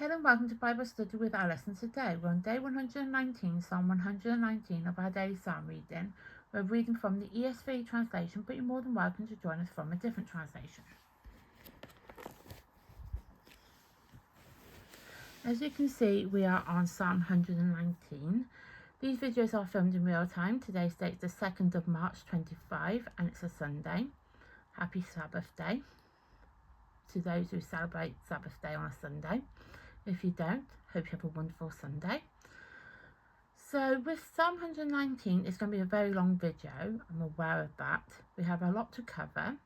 Hello and welcome to Bible Study with our lesson today. We're on day 119, Psalm 119 of our daily Psalm reading. We're reading from the ESV translation, but you're more than welcome to join us from a different translation. As you can see, we are on Psalm 119. These videos are filmed in real time. Today's date is the 2nd of March 25 and it's a Sunday. Happy Sabbath Day to those who celebrate Sabbath Day on a Sunday. If you don't, hope you have a wonderful Sunday. So with Psalm 119, it's going to be a very long video. I'm aware of that. We have a lot to cover.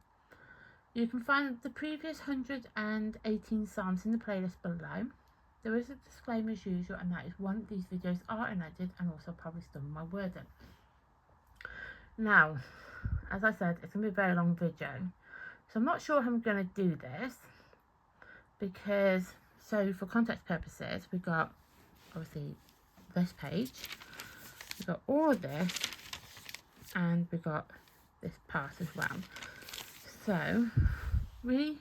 You can find the previous 118 Psalms in the playlist below. There is a disclaimer as usual, and that is one, these videos are unedited and also published on my wording. Now, as I said, it's going to be a very long video. So I'm not sure how I'm going to do this because... So for context purposes, we've got obviously this page, we've got all of this, and we've got this part as well. So really,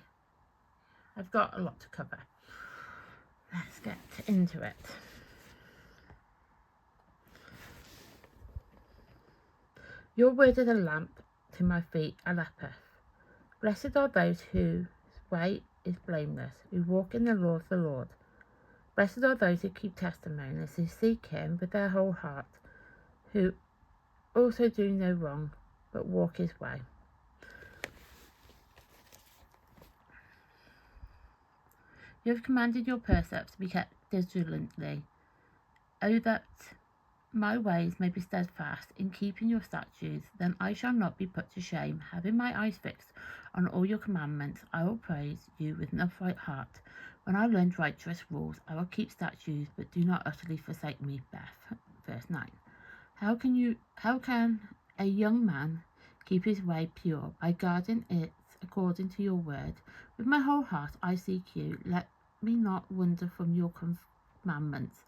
I've got a lot to cover. Let's get into it. Your word is a lamp to my feet, a lamp. Blessed are those whose way is blameless, who walk in the law of the Lord. Blessed are those who keep testimonies, who seek him with their whole heart, who also do no wrong, but walk his way. You have commanded your precepts to be kept diligently. Oh, that my ways may be steadfast in keeping your statutes, then I shall not be put to shame. Having my eyes fixed on all your commandments, I will praise you with an upright heart. When I learned righteous rules, I will keep statutes, but do not utterly forsake me. Beth, verse 9. How can a young man keep his way pure? By guarding it according to your word. With my whole heart I seek you. Let me not wander from your commandments.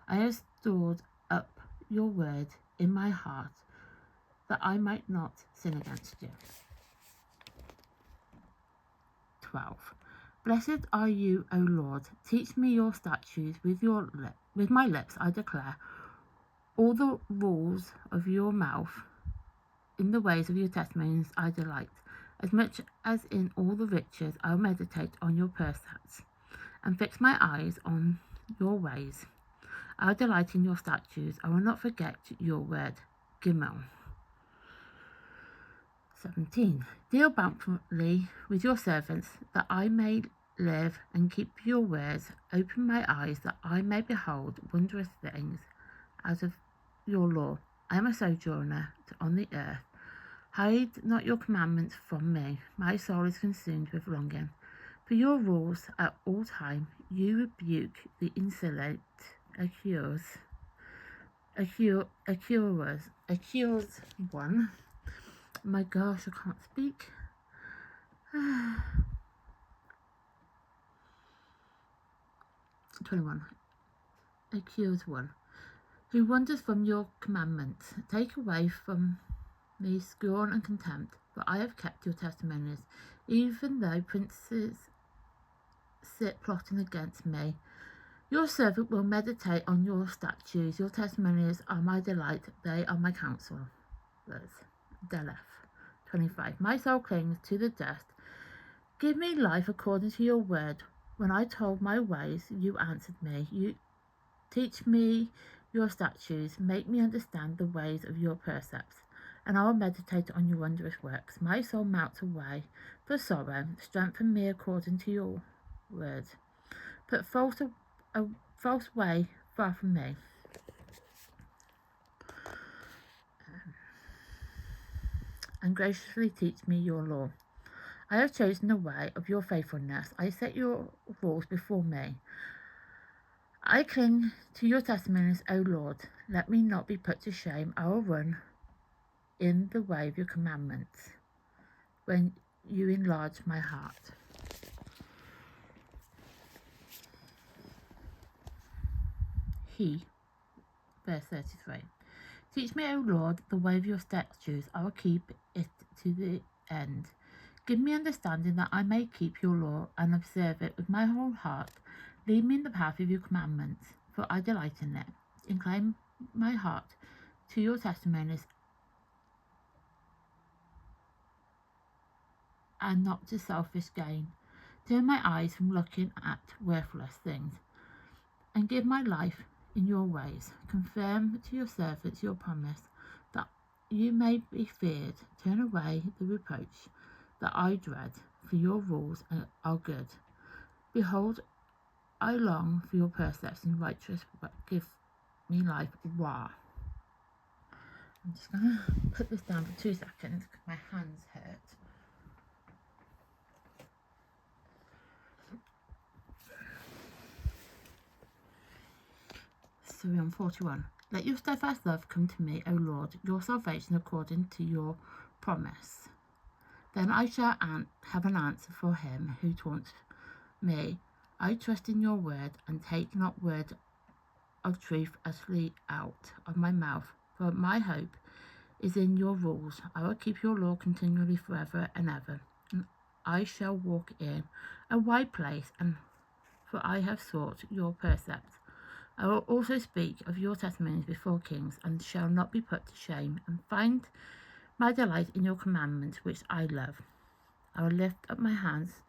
I have stored up your word in my heart, that I might not sin against you. 12. Blessed are you, O Lord. Teach me your statutes. With my lips I declare all the rules of your mouth. In the ways of your testimonies I delight. As much as in all the riches I will meditate on your precepts, and fix my eyes on your ways. I will delight in your statutes. I will not forget your word. Gimel. 17. Deal bountifully with your servants, that I may live and keep your words. Open my eyes, that I may behold wondrous things out of your law. I am a sojourner on the earth. Hide not your commandments from me. My soul is consumed with longing for your rules at all time. You rebuke the insolent, accuse one. My gosh, I can't speak. 21. Accuse one, who wanders from your commandments. Take away from me scorn and contempt, for I have kept your testimonies, even though princes sit plotting against me. Your servant will meditate on your statutes. Your testimonies are my delight. They are my counsel. Delef. 25. My soul clings to the dust. Give me life according to your word. When I told my ways, you answered me. You teach me your statutes. Make me understand the ways of your precepts, and I will meditate on your wondrous works. My soul melts away for sorrow. Strengthen me according to your word. Put a false way far from me. And graciously teach me your law. I have chosen the way of your faithfulness. I set your rules before me. I cling to your testimonies, O Lord. Let me not be put to shame. I will run in the way of your commandments when you enlarge my heart. Verse 33. Teach me, O Lord, the way of your statutes. I will keep it to the end. Give me understanding that I may keep your law and observe it with my whole heart. Lead me in the path of your commandments, for I delight in it. Incline my heart to your testimonies and not to selfish gain. Turn my eyes from looking at worthless things, and give my life in your ways. Confirm to your servants your promise, that you may be feared. Turn away the reproach that I dread, for your rules are good. Behold, I long for your precepts in righteous, but give me life. Wow. I'm just going to put this down for 2 seconds because my hands hurt. Psalm 41. Let your steadfast love come to me, O Lord, your salvation according to your promise. Then I shall have an answer for him who taunts me. I trust in your word, and take not word of truth utterly out of my mouth. For my hope is in your rules. I will keep your law continually forever and ever. And I shall walk in a wide place, and for I have sought your precepts. I will also speak of your testimonies before kings, and shall not be put to shame, and find my delight in your commandments, which I love. I will lift up my hands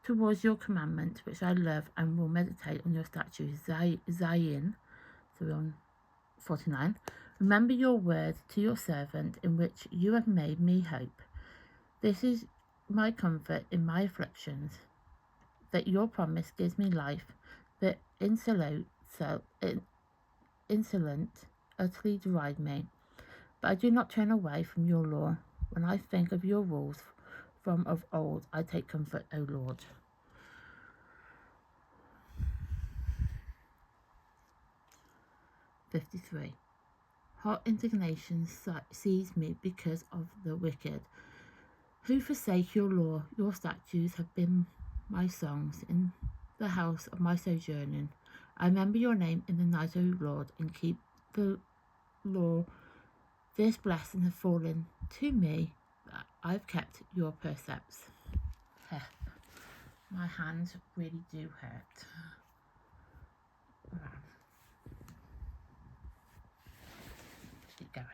towards your commandments, which I love, and will meditate on your statutes. Zion, Psalm 49. Remember your word to your servant, in which you have made me hope. This is my comfort in my afflictions, that your promise gives me life. The insolent utterly deride me, but I do not turn away from your law. When I think of your rules from of old, I take comfort, O Lord. (53) Hot indignation seized me because of the wicked, who forsake your law. Your statutes have been my songs in the house of my sojourning. I remember your name in the night, O Lord, and keep the law. This blessing has fallen to me, that I've kept your precepts. My hands really do hurt. Wow. Keep going.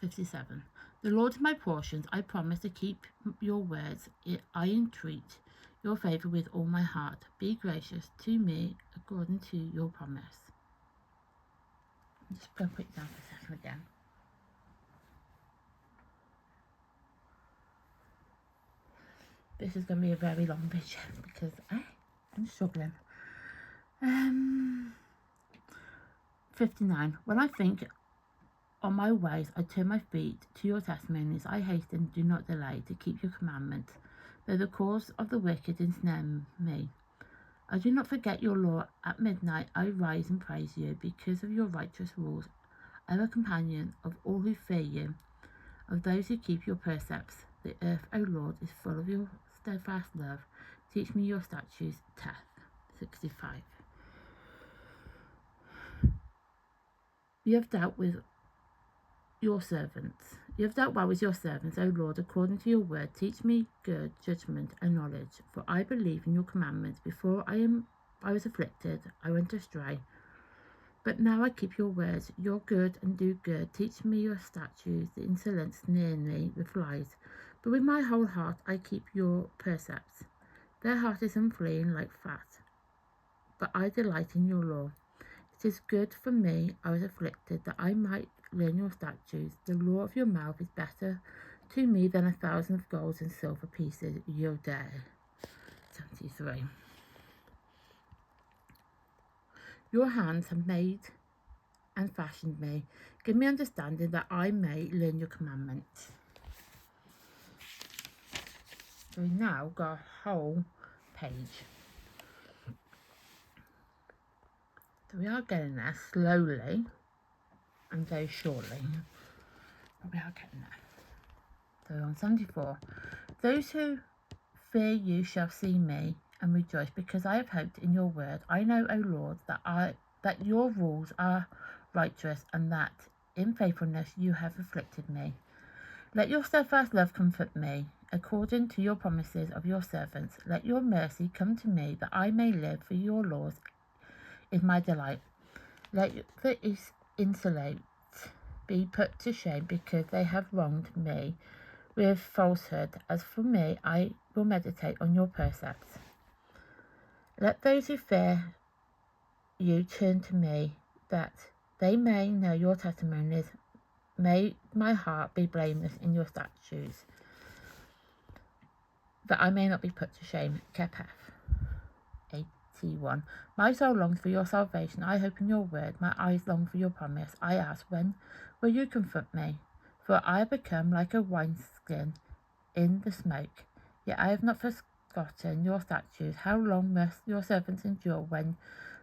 57. The Lord is my portion. I promise to keep your words. I entreat your favour with all my heart. Be gracious to me according to your promise. I'm just going to put it down for a second again. This is going to be a very long video because I'm struggling. 59. When I think on my ways, I turn my feet to your testimonies. I hasten, do not delay, to keep your commandments. Though the cause of the wicked ensnare me, I do not forget your law. At midnight I rise and praise you because of your righteous rules. I am a companion of all who fear you, of those who keep your precepts. The earth, O Lord, is full of your steadfast love. Teach me your statutes. 65. You have dealt with your servants. You have dealt well with your servants, O Lord, according to your word. Teach me good judgment and knowledge, for I believe in your commandments. Before I was afflicted, I went astray, but now I keep your words. You're good and do good. Teach me your statutes. The insolent snare me with lies, but with my whole heart I keep your precepts. Their heart is unfleeing like fat, but I delight in your law. It is good for me I was afflicted, that I might learn your statutes. The law of your mouth is better to me than 1,000 of gold and silver pieces. Yodeh. 73. Your hands have made and fashioned me. Give me understanding, that I may learn your commandments. So we now got a whole page. So we are getting there slowly and very shortly, but we are getting there. So on 74, those who fear you shall see me and rejoice, because I have hoped in your word. I know, O Lord, that your rules are righteous, and that in faithfulness you have afflicted me. Let your steadfast love comfort me, according to your promises of your servants. Let your mercy come to me, that I may live, for your laws is my delight. Let the insolent be put to shame, because they have wronged me with falsehood. As for me, I will meditate on your precepts. Let those who fear you turn to me, that they may know your testimonies. May my heart be blameless in your statutes, that I may not be put to shame. Kepeth 81. My soul longs for your salvation. I hope in your word. My eyes long for your promise. I ask, when will you comfort me? For I have become like a wineskin in the smoke. Yet I have not forgotten your statutes. How long must your servants endure? When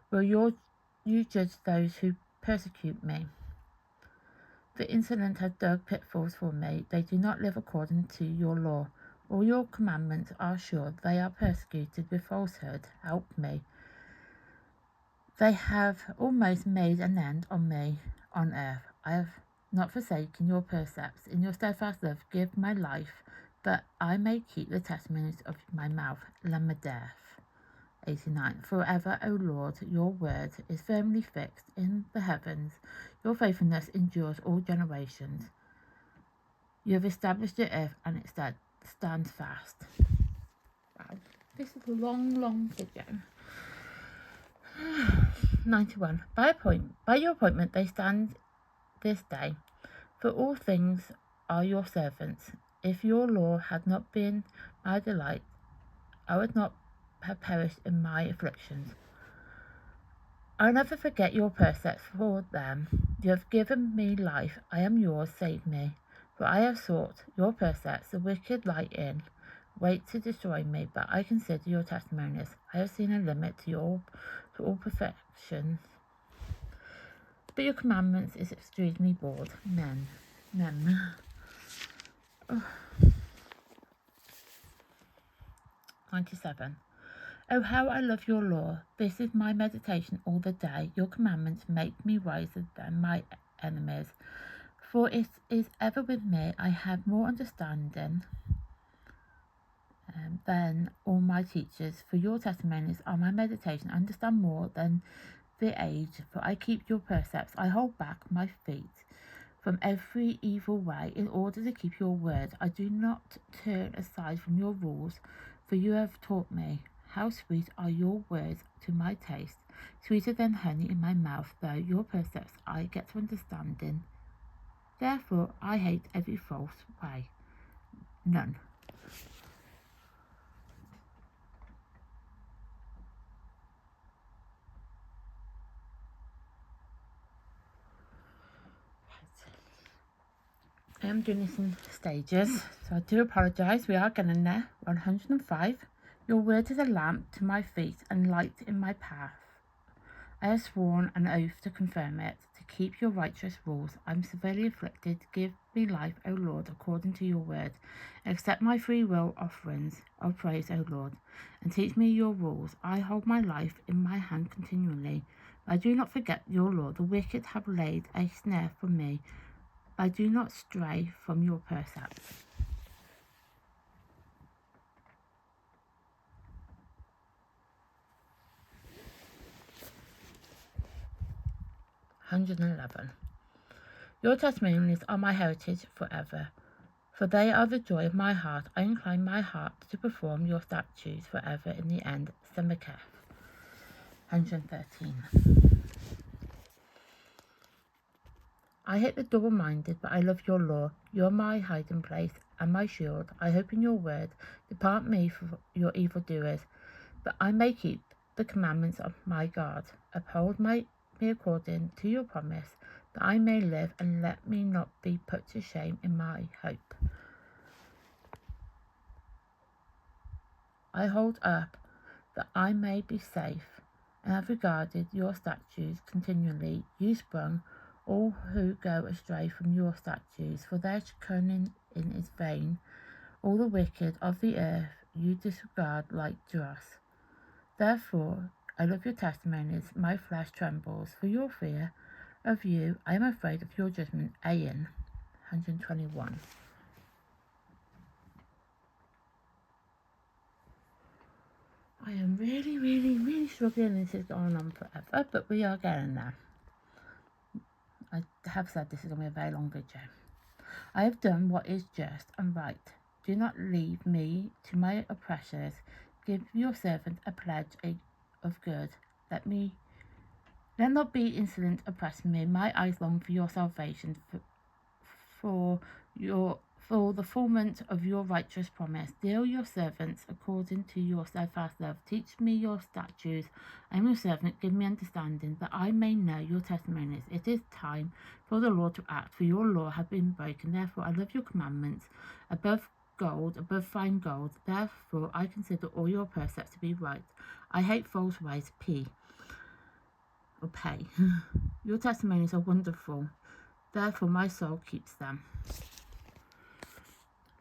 will you judge those who persecute me? The insolent have dug pitfalls for me. They do not live according to your law. All your commandments are sure. They are persecuted with falsehood. Help me. They have almost made an end on me on earth. I have not forsaken your precepts. In your steadfast love give my life, but I may keep the testimonies of my mouth. Lamadeth 89. Forever, O Lord, your word is firmly fixed in the heavens. Your faithfulness endures all generations. You have established the earth, and it stands fast. Wow, this is a long video. 91. By your appointment they stand this day, for all things are your servants. If your law had not been my delight, I would not have perished in my afflictions. I will never forget your precepts, for them you have given me life. I am yours, save me. For I have sought your precepts. The wicked lie in wait to destroy me, but I consider your testimonies. I have seen a limit to all perfections, but your commandments is extremely broad. Men. 97. Oh, how I love your law. This is my meditation all the day. Your commandments make me wiser than my enemies. For it is ever with me. I have more understanding than all my teachers. For your testimonies are my meditation. I understand more than the age. For I keep your precepts. I hold back my feet from every evil way in order to keep your word. I do not turn aside from your rules, for you have taught me. How sweet are your words to my taste, sweeter than honey in my mouth, though your precepts I get to understanding. Therefore I hate every false way. None. I am doing this in stages, so I do apologise. We are getting there. 105. Your word is a lamp to my feet and light in my path. I have sworn an oath to confirm it, to keep your righteous rules. I am severely afflicted. Give me life, O Lord, according to your word. Accept my free will offerings of praise, O Lord, and teach me your rules. I hold my life in my hand continually. I do not forget your law. The wicked have laid a snare for me. I do not stray from your precepts. (111) Your testimonies are my heritage forever, for they are the joy of my heart. I incline my heart to perform your statutes forever in the end. Semeketh 113. I hate the double-minded, but I love your law. You are my hiding place and my shield. I hope in your word. Depart me from your evildoers, but I may keep the commandments of my God. Uphold me according to your promise, that I may live, and let me not be put to shame in my hope. I hold up that I may be safe, and have regarded your statutes continually. You sprung all who go astray from your statutes, for their cunning is vain. All the wicked of the earth you disregard like dross. Therefore I love your testimonies, my flesh trembles. For your fear of you, I am afraid of your judgment. Ayin 121. I am really struggling. This is going on forever, but we are getting there. I have said this is going to be a very long video. I have done what is just and right. Do not leave me to my oppressors. Give your servant a pledge of good. Let not be insolent, oppress me. My eyes long for your salvation, for the fulfillment of your righteous promise. Deal your servants according to your steadfast love. Teach me your statutes. I am your servant. Give me understanding, that I may know your testimonies. It is time for the Lord to act, for your law has been broken. Therefore I love your commandments above gold, above fine gold. Therefore I consider all your precepts to be right. I hate false ways. Pay. Your testimonies are wonderful. Therefore my soul keeps them.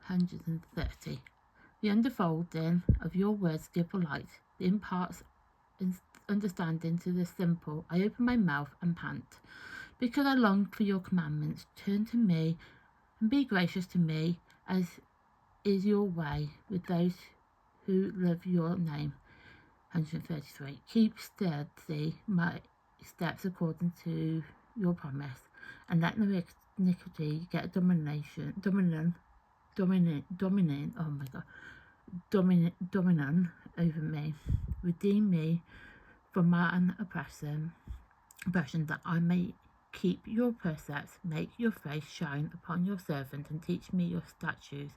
130. The unfolding of your words give light. It imparts understanding to the simple. I open my mouth and pant, because I long for your commandments. Turn to me and be gracious to me, as is your way with those who love your name. 133. Keep steady my steps according to your promise, and let no iniquity get dominant over me. Redeem me from my oppression, that I may keep your precepts. Make your face shine upon your servant, and teach me your statutes.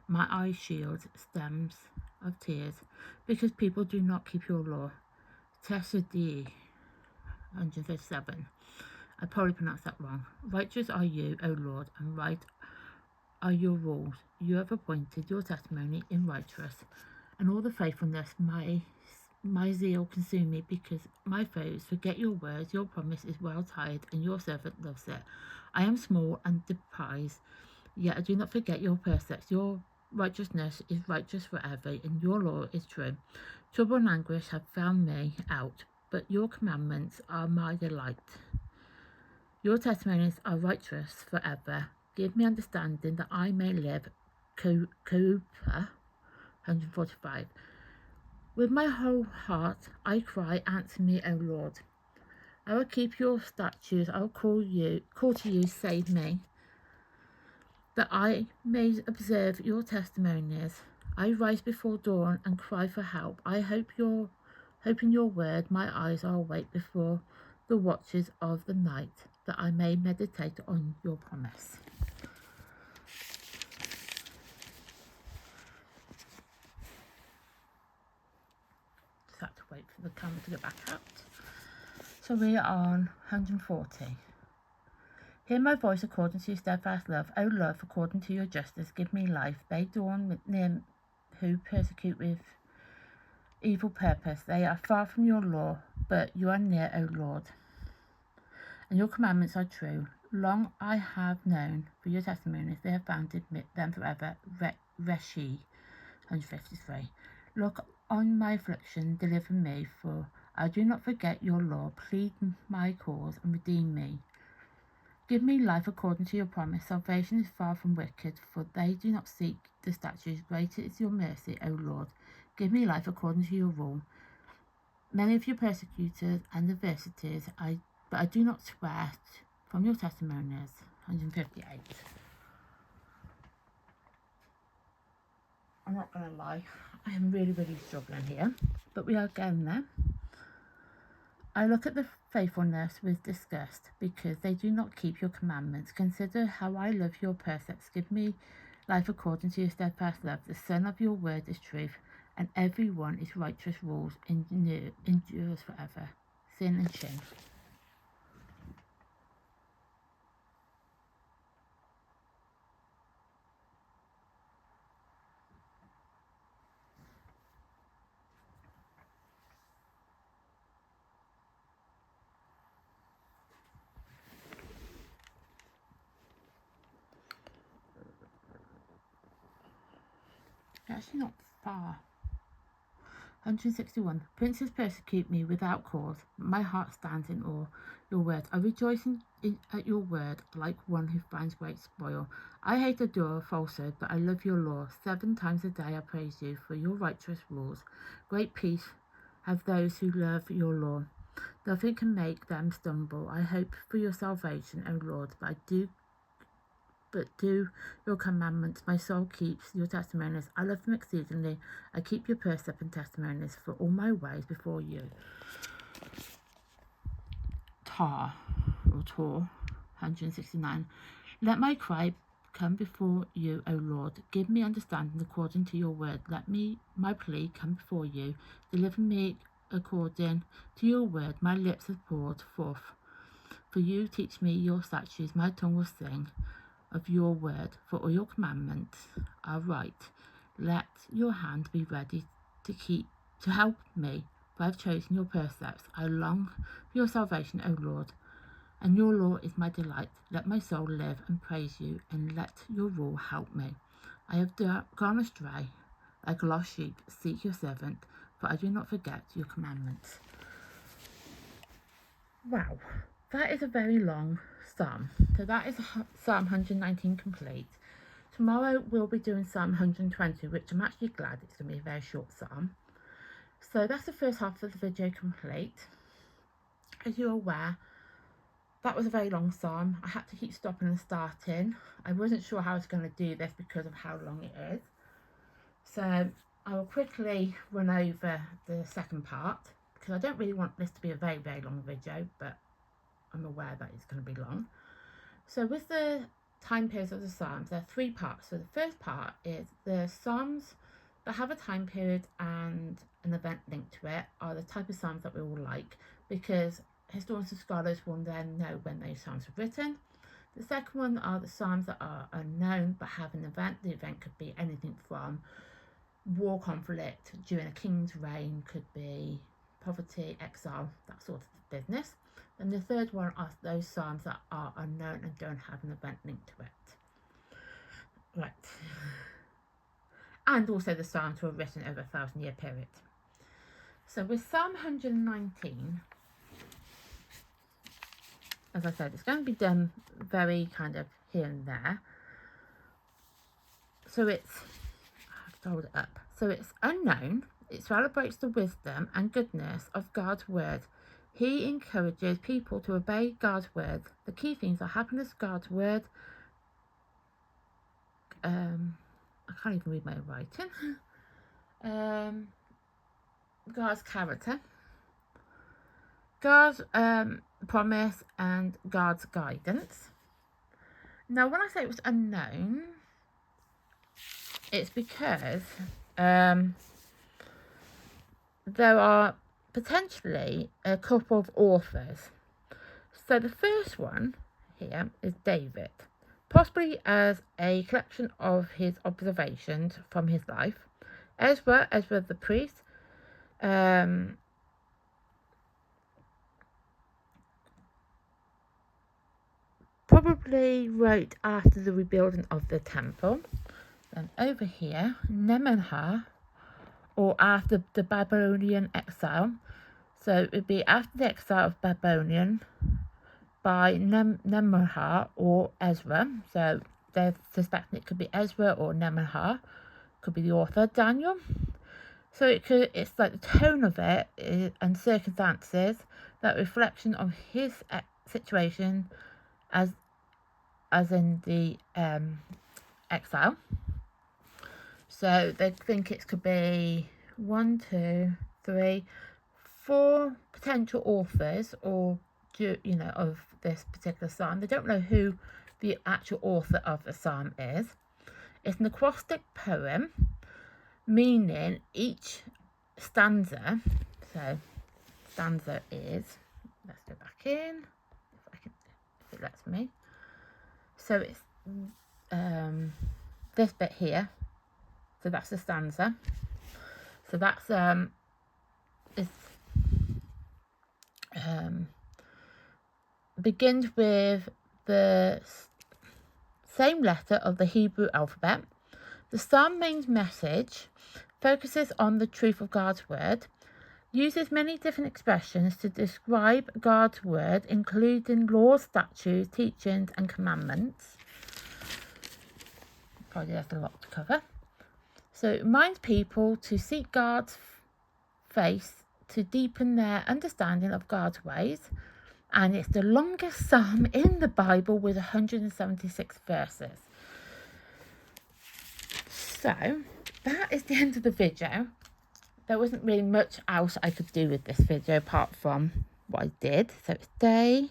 My eyes shield stems of tears, because people do not keep your law. Tesadi 137. I probably pronounced that wrong. Righteous are you, O Lord, and right are your rules. You have appointed your testimony in righteousness, and all the faithfulness. My zeal consume me, because my foes forget your words. Your promise is well tied, and your servant loves it. I am small and despised, yet I do not forget your precepts. Your righteousness is righteous forever, and your law is true. Trouble and anguish have found me out, but your commandments are my delight. Your testimonies are righteous forever. Give me understanding, that I may live. Cooper 145. With my whole heart I cry, answer me, O Lord. I will keep your statutes. I will call to you, save me, that I may observe your testimonies. I rise before dawn and cry for help. I hope in your word. My eyes are awake before the watches of the night, that I may meditate on your promise. Just have to wait for the camera to get back out. So we are on 140. Hear my voice according to your steadfast love. O love, according to your justice, give me life. They dawn near who persecute with evil purpose. They are far from your law, but you are near, O Lord, and your commandments are true. Long I have known for your testimonies. They have founded them forever. Reshi 153. Look on my affliction, deliver me, for I do not forget your law. Plead my cause and redeem me. Give me life according to your promise. Salvation is far from wicked, for they do not seek the statutes. Great is your mercy, O Lord. Give me life according to your rule. Many of your persecutors and adversities, but I do not swear from your testimonies. 158. I'm not going to lie, I am really struggling here, but we are getting there. I look at the faithfulness with disgust, because they do not keep your commandments. Consider how I love your precepts. Give me life according to your steadfast love. The son of your word is truth, and every one is righteous rules endures forever. Sin and shame. Actually not far. 161. Princes persecute me without cause. My heart stands in awe. Your word. I rejoice at your word, like one who finds great spoil. I hate adore falsehood, but I love your law. 7 times a day I praise you for your righteous rules. Great peace have those who love your law. Nothing can make them stumble. I hope for your salvation, O Lord, but do your commandments. My soul keeps your testimonies. I love them exceedingly. I keep your precepts and testimonies for all my ways before you. Tar, 169. Let my cry come before you, O Lord. Give me understanding according to your word. Let my plea come before you. Deliver me according to your word. My lips have poured forth. For you teach me your statutes. My tongue will sing of your word, for all your commandments are right. Let your hand be ready to help me, for I have chosen your precepts. I long for your salvation, O Lord, and your law is my delight. Let my soul live and praise you, and let your rule help me. I have gone astray like a lost sheep. Seek your servant, for I do not forget your commandments. Wow, that is a very long psalm. So that is Psalm 119 complete. Tomorrow we'll be doing Psalm 120, which I'm actually glad it's going to be a very short psalm. So that's the first half of the video complete. As you're aware, that was a very long psalm. I had to keep stopping and starting. I wasn't sure how I was going to do this because of how long it is. So I will quickly run over the second part, because I don't really want this to be a very, very long video, but I'm aware that it's going to be long. So with the time periods of the Psalms, there are three parts. So the first part is the Psalms that have a time period and an event linked to it are the type of Psalms that we all like, because historians and scholars will then know when those Psalms were written. The second one are the Psalms that are unknown but have an event. The event could be anything from war, conflict during a king's reign, could be poverty, exile, that sort of business. And the third one are those Psalms that are unknown and don't have an event linked to it. Right. And also the Psalms were written over a 1,000-year period. So with Psalm 119, as I said, it's going to be done very kind of here and there. So it's, I'll hold it up. So it's unknown. It celebrates the wisdom and goodness of God's word. He encourages people to obey God's word. The key things are happiness, God's word. I can't even read my writing. God's character, God's promise, and God's guidance. Now, when I say it was unknown, it's because there are potentially a couple of authors. So the first one here is David, possibly as a collection of his observations from his life. Ezra the priest, probably wrote after the rebuilding of the temple. And over here, Nehemiah, or after the Babylonian exile. So it would be after the exile of Babylonian by Nehemiah or Ezra. So they're suspecting it could be Ezra or Nehemiah, could be the author, Daniel. So it's like the tone of it and circumstances, that reflection of his situation as in the exile. So they think it could be 1, 2, 3, 4 potential authors, or of this particular psalm. They don't know who the actual author of the psalm is. It's an acrostic poem, meaning each stanza. So stanza is, let's go back in if it lets me. So it's this bit here. So that's the stanza. So that's begins with the same letter of the Hebrew alphabet. The psalm main message focuses on the truth of God's word, uses many different expressions to describe God's word, including laws, statutes, teachings, and commandments. Probably that's a lot to cover. So it reminds people to seek God's face to deepen their understanding of God's ways. And it's the longest psalm in the Bible with 176 verses. So that is the end of the video. There wasn't really much else I could do with this video apart from what I did. So it's day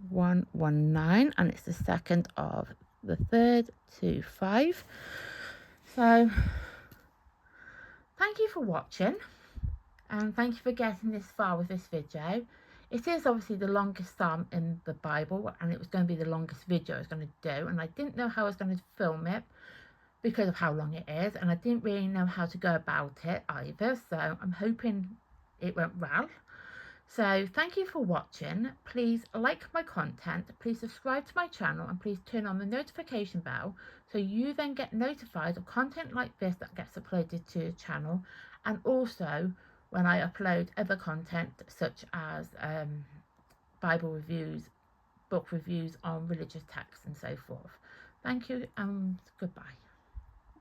119 and it's the 2nd of the 3rd to 5. So thank you for watching, and thank you for getting this far with this video. It is obviously the longest psalm in the Bible, and it was going to be the longest video I was going to do, and I didn't know how I was going to film it because of how long it is, and I didn't really know how to go about it either, so I'm hoping it went well. So thank you for watching. Please like my content, please subscribe to my channel, and please turn on the notification bell so you then get notified of content like this that gets uploaded to the channel, and also when I upload other content such as Bible reviews, book reviews on religious texts and so forth. Thank you and goodbye.